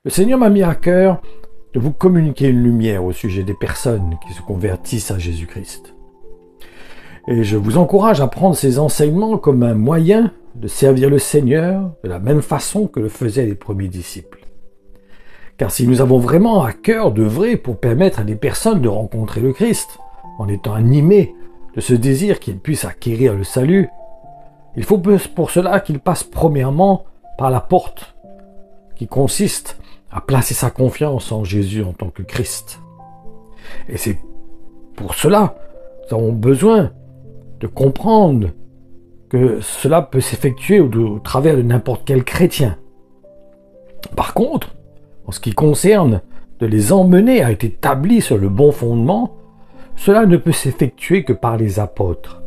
Le Seigneur m'a mis à cœur de vous communiquer une lumière au sujet des personnes qui se convertissent à Jésus-Christ. Et je vous encourage à prendre ces enseignements comme un moyen de servir le Seigneur de la même façon que le faisaient les premiers disciples. Car si nous avons vraiment à cœur d'œuvrer pour permettre à des personnes de rencontrer le Christ, en étant animés de ce désir qu'ils puissent acquérir le salut, il faut pour cela qu'ils passent premièrement par la porte, qui consiste à placer sa confiance en Jésus en tant que Christ. Et c'est pour cela que nous avons besoin de comprendre que cela peut s'effectuer au travers de n'importe quel chrétien. Par contre, en ce qui concerne de les emmener à être établis sur le bon fondement, cela ne peut s'effectuer que par les apôtres.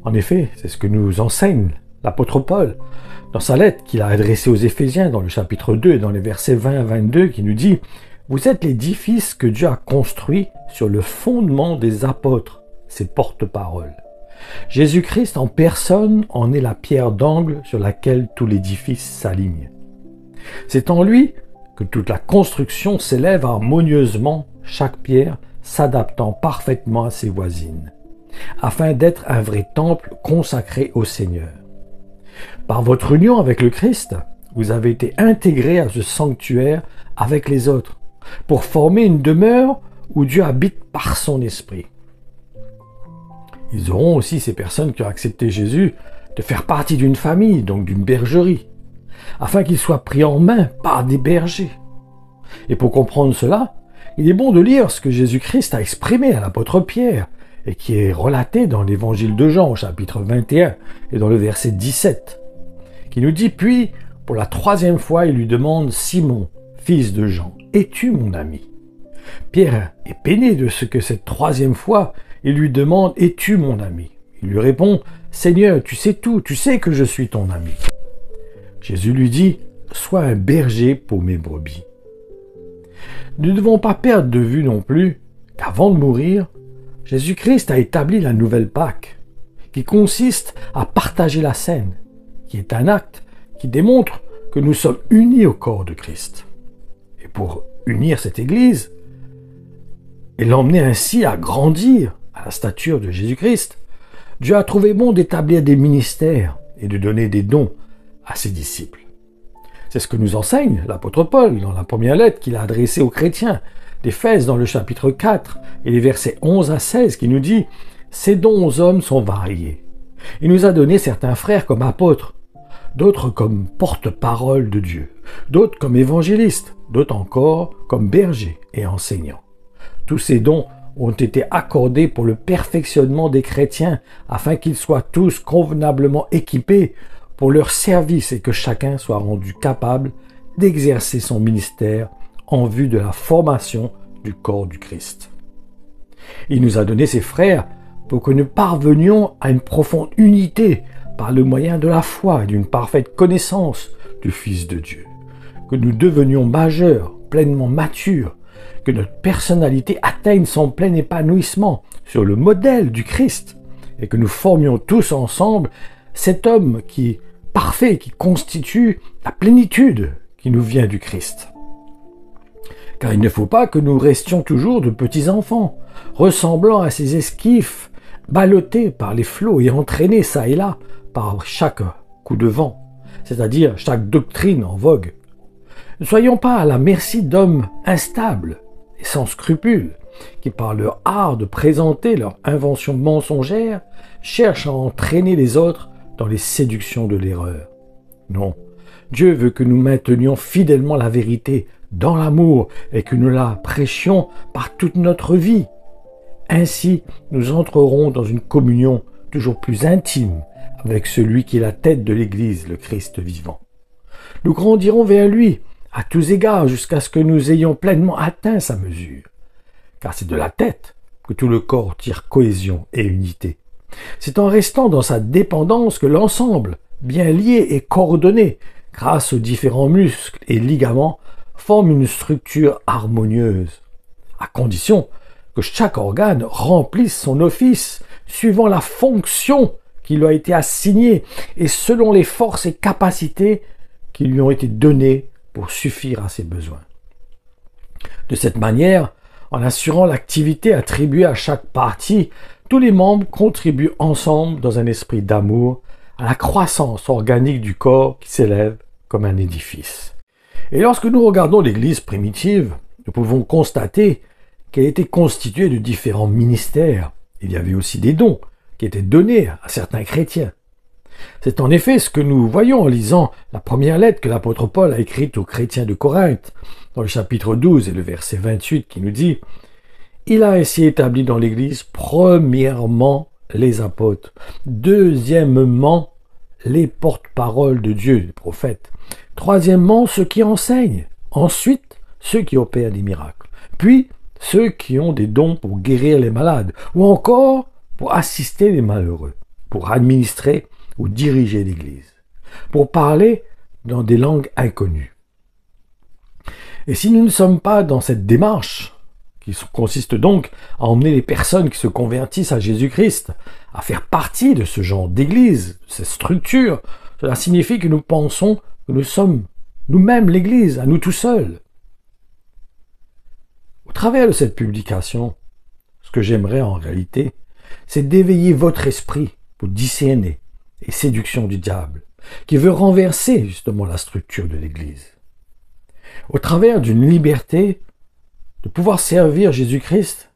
En effet, c'est ce que nous enseigne l'apôtre Paul dans sa lettre qu'il a adressée aux Éphésiens dans le chapitre 2 et dans les versets 20 à 22 qui nous dit « Vous êtes l'édifice que Dieu a construit sur le fondement des apôtres, ses porte-paroles. Jésus-Christ en personne en est la pierre d'angle sur laquelle tout l'édifice s'aligne. C'est en lui que toute la construction s'élève harmonieusement, chaque pierre s'adaptant parfaitement à ses voisines, afin d'être un vrai temple consacré au Seigneur. Par votre union avec le Christ, vous avez été intégrés à ce sanctuaire avec les autres, pour former une demeure où Dieu habite par son esprit. » Ils auront aussi, ces personnes qui ont accepté Jésus, de faire partie d'une famille, donc d'une bergerie, afin qu'ils soient pris en main par des bergers. Et pour comprendre cela, il est bon de lire ce que Jésus-Christ a exprimé à l'apôtre Pierre, et qui est relaté dans l'évangile de Jean au chapitre 21 et dans le verset 17, qui nous dit « Puis, pour la troisième fois, il lui demande « Simon, fils de Jean, es-tu mon ami ?» Pierre est peiné de ce que cette troisième fois, il lui demande « Es-tu mon ami ?» Il lui répond « Seigneur, tu sais tout, tu sais que je suis ton ami. » Jésus lui dit « Sois un berger pour mes brebis. » Nous ne devons pas perdre de vue non plus qu'avant de mourir, Jésus-Christ a établi la nouvelle Pâque, qui consiste à partager la scène, qui est un acte qui démontre que nous sommes unis au corps de Christ. Et pour unir cette Église, et l'emmener ainsi à grandir à la stature de Jésus-Christ, Dieu a trouvé bon d'établir des ministères et de donner des dons à ses disciples. C'est ce que nous enseigne l'apôtre Paul dans la première lettre qu'il a adressée aux chrétiens d'Éphèse dans le chapitre 4 et les versets 11 à 16 qui nous dit « Ces dons aux hommes sont variés. Il nous a donné certains frères comme apôtres, d'autres comme porte-parole de Dieu, d'autres comme évangélistes, d'autres encore comme bergers et enseignants. Tous ces dons ont été accordés pour le perfectionnement des chrétiens afin qu'ils soient tous convenablement équipés pour leur service et que chacun soit rendu capable d'exercer son ministère en vue de la formation du corps du Christ. Il nous a donné ses frères pour que nous parvenions à une profonde unité par le moyen de la foi et d'une parfaite connaissance du Fils de Dieu, que nous devenions majeurs, pleinement matures, que notre personnalité atteigne son plein épanouissement sur le modèle du Christ et que nous formions tous ensemble cet homme qui est parfait, qui constitue la plénitude qui nous vient du Christ. Car il ne faut pas que nous restions toujours de petits enfants, ressemblant à ces esquifs ballottés par les flots et entraînés çà et là par chaque coup de vent, c'est-à-dire chaque doctrine en vogue. Ne soyons pas à la merci d'hommes instables et sans scrupules, qui par leur art de présenter leur invention mensongère, cherchent à entraîner les autres dans les séductions de l'erreur. Non, Dieu veut que nous maintenions fidèlement la vérité dans l'amour et que nous la prêchions par toute notre vie. Ainsi, nous entrerons dans une communion toujours plus intime avec celui qui est la tête de l'Église, le Christ vivant. Nous grandirons vers lui, à tous égards, jusqu'à ce que nous ayons pleinement atteint sa mesure. Car c'est de la tête que tout le corps tire cohésion et unité. C'est en restant dans sa dépendance que l'ensemble, bien lié et coordonné, grâce aux différents muscles et ligaments, forme une structure harmonieuse, à condition que chaque organe remplisse son office suivant la fonction qui lui a été assignée et selon les forces et capacités qui lui ont été données pour suffire à ses besoins. De cette manière, en assurant l'activité attribuée à chaque partie, tous les membres contribuent ensemble dans un esprit d'amour à la croissance organique du corps qui s'élève comme un édifice. Et lorsque nous regardons l'Église primitive, nous pouvons constater qu'elle était constituée de différents ministères. Il y avait aussi des dons qui étaient donnés à certains chrétiens. C'est en effet ce que nous voyons en lisant la première lettre que l'apôtre Paul a écrite aux chrétiens de Corinthe, dans le chapitre 12 et le verset 28, qui nous dit « Il a ainsi établi dans l'Église, premièrement, les apôtres, deuxièmement, les porte-paroles de Dieu, les prophètes, troisièmement, ceux qui enseignent, ensuite, ceux qui opèrent des miracles, puis ceux qui ont des dons pour guérir les malades, ou encore pour assister les malheureux, pour administrer ou diriger l'Église, pour parler dans des langues inconnues. » Et si nous ne sommes pas dans cette démarche, qui consiste donc à emmener les personnes qui se convertissent à Jésus-Christ, à faire partie de ce genre d'église, de cette structure, cela signifie que nous pensons que nous sommes nous-mêmes l'église, à nous tout seuls. Au travers de cette publication, ce que j'aimerais en réalité, c'est d'éveiller votre esprit pour discerner les séductions du diable, qui veut renverser justement la structure de l'église. Au travers d'une liberté de pouvoir servir Jésus-Christ,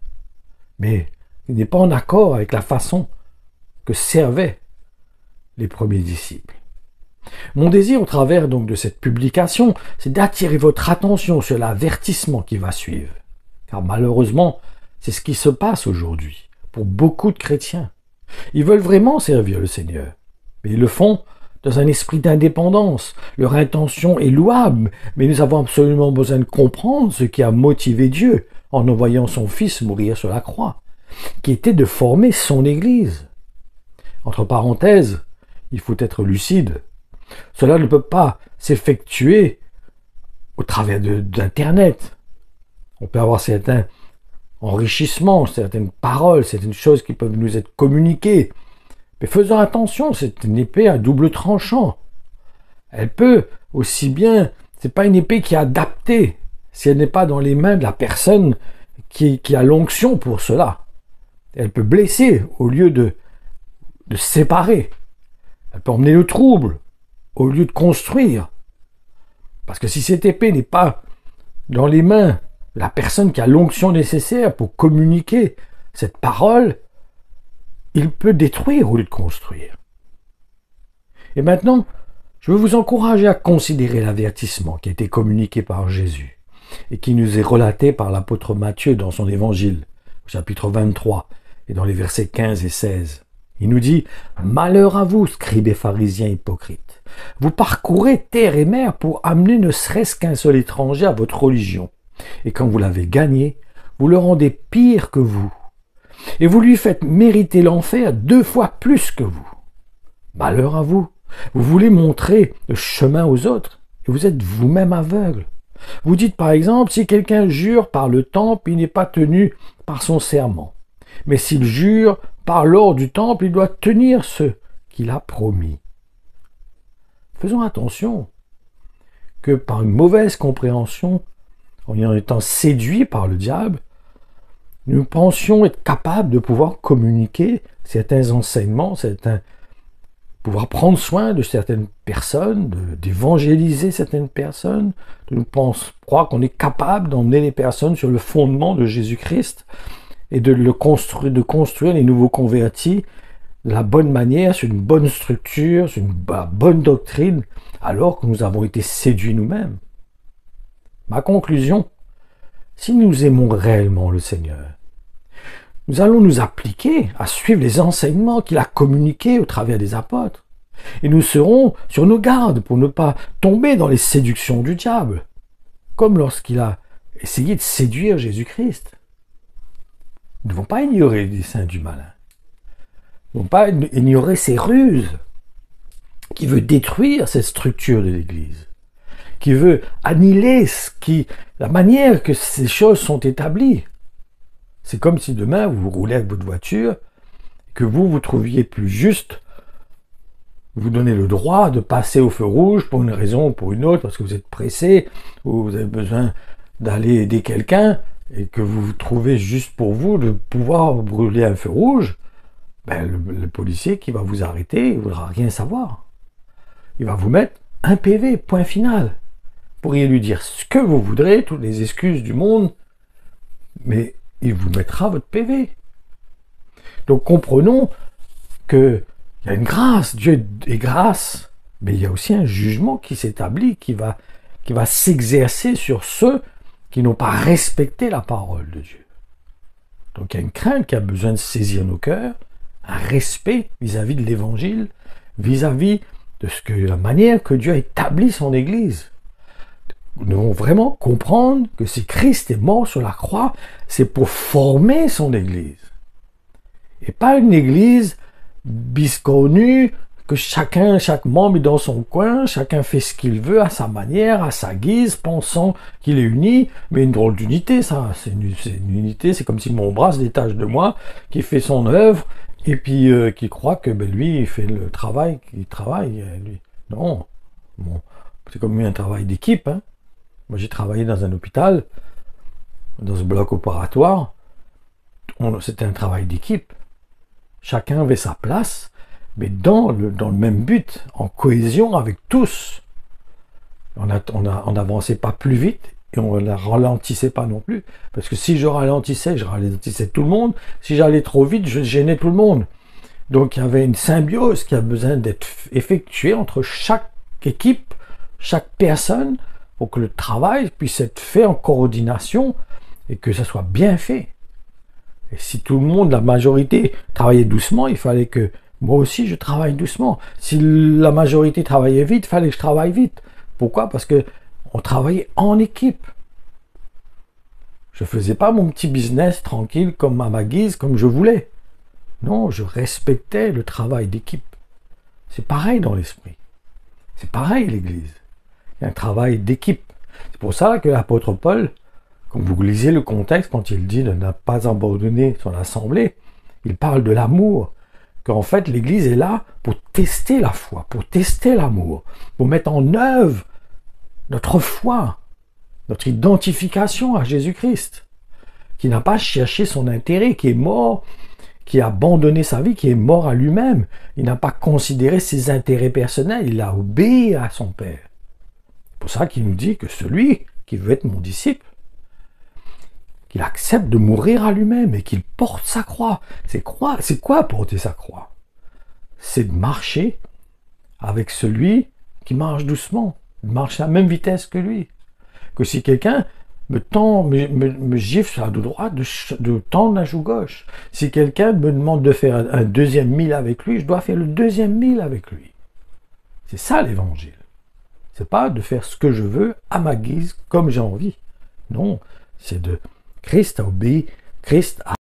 mais il n'est pas en accord avec la façon que servaient les premiers disciples. Mon désir au travers donc de cette publication, c'est d'attirer votre attention sur l'avertissement qui va suivre. Car malheureusement, c'est ce qui se passe aujourd'hui pour beaucoup de chrétiens. Ils veulent vraiment servir le Seigneur, mais ils le font dans un esprit d'indépendance. Leur intention est louable, mais nous avons absolument besoin de comprendre ce qui a motivé Dieu en envoyant son Fils mourir sur la croix, qui était de former son Église. Entre parenthèses, il faut être lucide. Cela ne peut pas s'effectuer au travers d'Internet. On peut avoir certains enrichissements, certaines paroles, certaines choses qui peuvent nous être communiquées. Mais faisons attention, c'est une épée à double tranchant. Elle peut aussi bien, c'est pas une épée qui est adaptée, si elle n'est pas dans les mains de la personne qui a l'onction pour cela. Elle peut blesser au lieu de séparer. Elle peut emmener le trouble au lieu de construire. Parce que si cette épée n'est pas dans les mains de la personne qui a l'onction nécessaire pour communiquer cette parole, il peut détruire au lieu de construire. Et maintenant, je veux vous encourager à considérer l'avertissement qui a été communiqué par Jésus et qui nous est relaté par l'apôtre Matthieu dans son évangile, au chapitre 23 et dans les versets 15 et 16. Il nous dit « Malheur à vous, scribes et pharisiens hypocrites. Vous parcourez terre et mer pour amener ne serait-ce qu'un seul étranger à votre religion. Et quand vous l'avez gagné, vous le rendez pire que vous. Et vous lui faites mériter l'enfer 2 fois plus que vous. Malheur à vous. Vous voulez montrer le chemin aux autres et vous êtes vous-même aveugle. Vous dites par exemple, si quelqu'un jure par le temple, il n'est pas tenu par son serment. Mais s'il jure par l'or du temple, il doit tenir ce qu'il a promis. Faisons attention que par une mauvaise compréhension, en étant séduits par le diable, nous pensions être capables de pouvoir communiquer certains enseignements, pouvoir prendre soin de certaines personnes, d'évangéliser certaines personnes, de nous croire qu'on est capable d'emmener les personnes sur le fondement de Jésus-Christ et de construire les nouveaux convertis de la bonne manière, sur une bonne structure, sur une bonne doctrine, alors que nous avons été séduits nous-mêmes. Ma conclusion, si nous aimons réellement le Seigneur, nous allons nous appliquer à suivre les enseignements qu'il a communiqués au travers des apôtres. Et nous serons sur nos gardes pour ne pas tomber dans les séductions du diable, comme lorsqu'il a essayé de séduire Jésus-Christ. Nous ne devons pas ignorer les desseins du malin. Nous ne devons pas ignorer ses ruses, qui veut détruire cette structure de l'Église, qui veut annihiler la manière que ces choses sont établies. C'est comme si demain vous roulez avec votre voiture, que vous trouviez plus juste vous donnez le droit de passer au feu rouge pour une raison ou pour une autre, parce que vous êtes pressé, ou vous avez besoin d'aller aider quelqu'un, et que vous vous trouvez juste pour vous de pouvoir brûler un feu rouge, ben le policier qui va vous arrêter, il ne voudra rien savoir. Il va vous mettre un PV, point final. Vous pourriez lui dire ce que vous voudrez, toutes les excuses du monde, mais il vous mettra votre PV. Donc comprenons qu'il y a une grâce, Dieu est grâce, mais il y a aussi un jugement qui s'établit, qui va s'exercer sur ceux qui n'ont pas respecté la parole de Dieu. Donc il y a une crainte qui a besoin de saisir nos cœurs, un respect vis-à-vis de l'Évangile, vis-à-vis de la manière que Dieu a établi son Église. Nous devons vraiment comprendre que si Christ est mort sur la croix, c'est pour former son Église. Et pas une Église biscornue, que chaque membre est dans son coin, chacun fait ce qu'il veut à sa manière, à sa guise, pensant qu'il est uni, mais une drôle d'unité, ça, c'est une unité, c'est comme si mon bras se détache de moi, qui fait son œuvre, et puis qui croit que lui, il fait le travail, qu'il travaille, lui. Non, bon, c'est comme un travail d'équipe, hein. Moi, j'ai travaillé dans un hôpital, dans un bloc opératoire, c'était un travail d'équipe. Chacun avait sa place, mais dans le même but, en cohésion avec tous. On n'avançait pas plus vite et on ne ralentissait pas non plus. Parce que si je ralentissais tout le monde. Si j'allais trop vite, je gênais tout le monde. Donc il y avait une symbiose qui a besoin d'être effectuée entre chaque équipe, chaque personne, pour que le travail puisse être fait en coordination et que ça soit bien fait. Et si tout le monde, la majorité, travaillait doucement, il fallait que moi aussi je travaille doucement. Si la majorité travaillait vite, il fallait que je travaille vite. Pourquoi? Parce que on travaillait en équipe. Je ne faisais pas mon petit business tranquille comme à ma guise, comme je voulais. Non, je respectais le travail d'équipe. C'est pareil dans l'esprit. C'est pareil l'Église. Il y a un travail d'équipe. C'est pour ça que l'apôtre Paul, quand vous lisez le contexte, quand il dit de ne pas abandonner son assemblée, il parle de l'amour. Qu'en fait, l'Église est là pour tester la foi, pour tester l'amour, pour mettre en œuvre notre foi, notre identification à Jésus-Christ, qui n'a pas cherché son intérêt, qui est mort, qui a abandonné sa vie, qui est mort à lui-même. Il n'a pas considéré ses intérêts personnels, il a obéi à son Père. C'est pour ça qu'il nous dit que celui qui veut être mon disciple, qu'il accepte de mourir à lui-même et qu'il porte sa croix. C'est quoi porter sa croix? C'est de marcher avec celui qui marche doucement, de marcher à la même vitesse que lui. Que si quelqu'un me gifle sur la joue droite, de tendre la joue gauche. Si quelqu'un me demande de faire un deuxième mille avec lui, je dois faire le deuxième mille avec lui. C'est ça l'évangile. C'est pas de faire ce que je veux à ma guise, comme j'ai envie. Non, c'est de Christ a obéi, Christ a